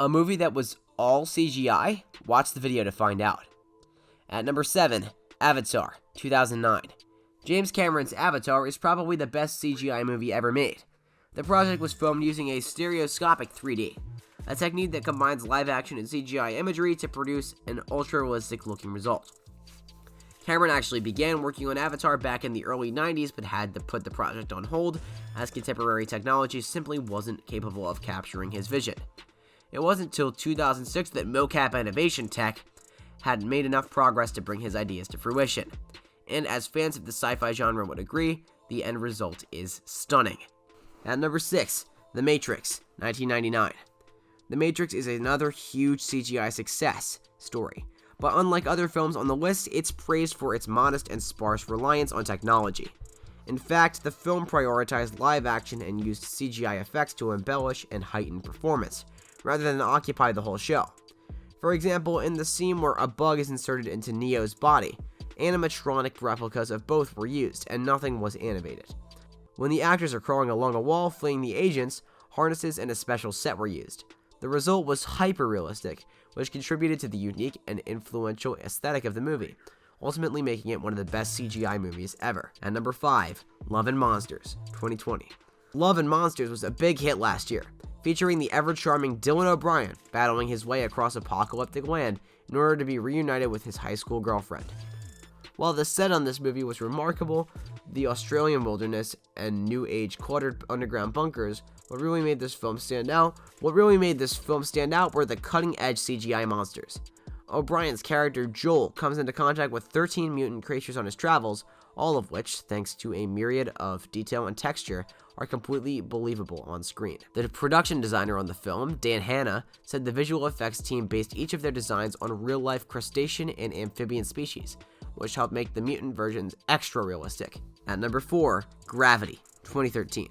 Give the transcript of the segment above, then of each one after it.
A movie that was all CGI? Watch the video to find out. At number 7, Avatar, 2009. James Cameron's Avatar is probably the best CGI movie ever made. The project was filmed using a stereoscopic 3D, a technique that combines live action and CGI imagery to produce an ultra-realistic looking result. Cameron actually began working on Avatar back in the early 90s, but had to put the project on hold as contemporary technology simply wasn't capable of capturing his vision. It wasn't until 2006 that mocap animation tech had made enough progress to bring his ideas to fruition. And as fans of the sci-fi genre would agree, the end result is stunning. At number 6, The Matrix, 1999. The Matrix is another huge CGI success story, but unlike other films on the list, it's praised for its modest and sparse reliance on technology. In fact, the film prioritized live action and used CGI effects to embellish and heighten performance, rather than occupy the whole show. For example, in the scene where a bug is inserted into Neo's body, animatronic replicas of both were used, and nothing was animated. When the actors are crawling along a wall fleeing the agents, harnesses and a special set were used. The result was hyper-realistic, which contributed to the unique and influential aesthetic of the movie, ultimately making it one of the best CGI movies ever. At number 5, Love and Monsters, 2020. Love and Monsters was a big hit last year, featuring the ever-charming Dylan O'Brien battling his way across apocalyptic land in order to be reunited with his high school girlfriend. While the set on this movie was remarkable, the Australian wilderness and new age cluttered underground bunkers, what really made this film stand out were the cutting-edge CGI monsters. O'Brien's character Joel comes into contact with 13 mutant creatures on his travels, all of which, thanks to a myriad of detail and texture, are completely believable on screen. The production designer on the film, Dan Hanna, said the visual effects team based each of their designs on real-life crustacean and amphibian species, which helped make the mutant versions extra realistic. At number 4, Gravity, 2013.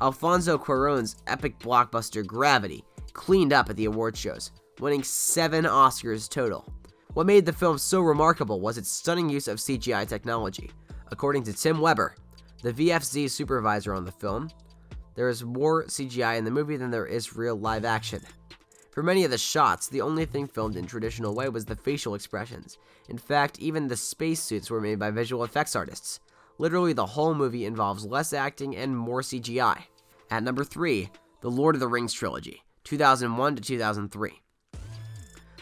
Alfonso Cuarón's epic blockbuster Gravity cleaned up at the award shows, winning 7 Oscars total. What made the film so remarkable was its stunning use of CGI technology. According to Tim Weber, the VFX supervisor on the film, there is more CGI in the movie than there is real live action. For many of the shots, the only thing filmed in traditional way was the facial expressions. In fact, even the spacesuits were made by visual effects artists. Literally, the whole movie involves less acting and more CGI. At number 3, The Lord of the Rings Trilogy, 2001 to 2003.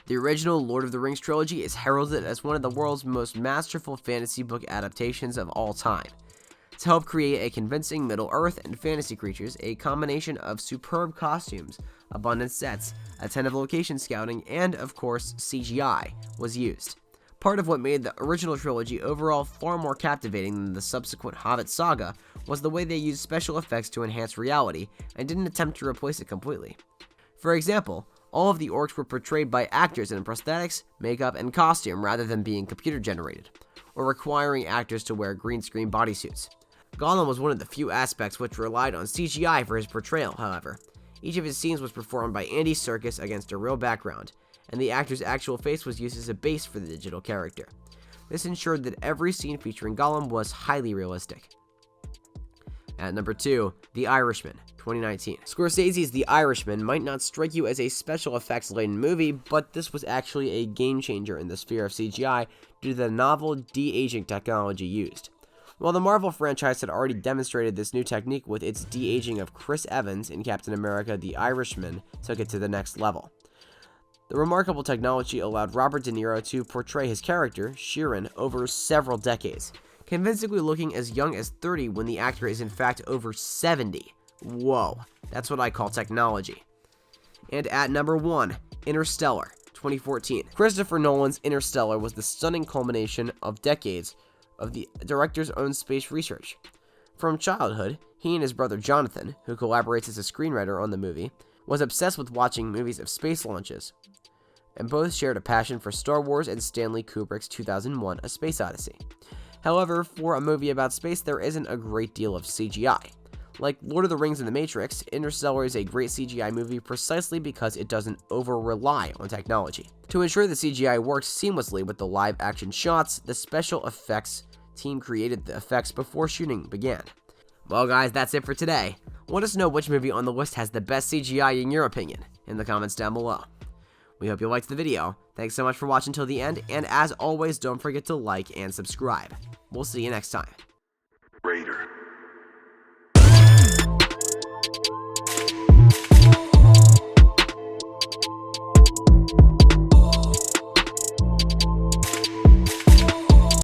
The original Lord of the Rings trilogy is heralded as one of the world's most masterful fantasy book adaptations of all time. To help create a convincing Middle-earth and fantasy creatures, a combination of superb costumes, abundant sets, attentive location scouting, and, of course, CGI was used. Part of what made the original trilogy overall far more captivating than the subsequent Hobbit saga was the way they used special effects to enhance reality and didn't attempt to replace it completely. For example, all of the orcs were portrayed by actors in prosthetics, makeup, and costume rather than being computer generated, or requiring actors to wear green screen bodysuits. Gollum was one of the few aspects which relied on CGI for his portrayal, however. Each of his scenes was performed by Andy Serkis against a real background, and the actor's actual face was used as a base for the digital character. This ensured that every scene featuring Gollum was highly realistic. At number 2, The Irishman, 2019. Scorsese's The Irishman might not strike you as a special effects-laden movie, but this was actually a game-changer in the sphere of CGI due to the novel de-aging technology used. While the Marvel franchise had already demonstrated this new technique with its de-aging of Chris Evans in Captain America: The Irishman took it to the next level. The remarkable technology allowed Robert De Niro to portray his character, Sheeran, over several decades, convincingly looking as young as 30 when the actor is in fact over 70. Whoa, that's what I call technology. And at number 1, Interstellar, 2014. Christopher Nolan's Interstellar was the stunning culmination of decades of the director's own space research. From childhood, he and his brother Jonathan, who collaborates as a screenwriter on the movie, was obsessed with watching movies of space launches, and both shared a passion for Star Wars and Stanley Kubrick's 2001: A Space Odyssey. However, for a movie about space, there isn't a great deal of CGI. Like Lord of the Rings and The Matrix, Interstellar is a great CGI movie precisely because it doesn't over-rely on technology. To ensure the CGI worked seamlessly with the live-action shots, the special effects team created the effects before shooting began. Well guys, that's it for today. Let us know which movie on the list has the best CGI in your opinion. in the comments down below. We hope you liked the video. Thanks so much for watching till the end, and as always, don't forget to like and subscribe. We'll see you next time.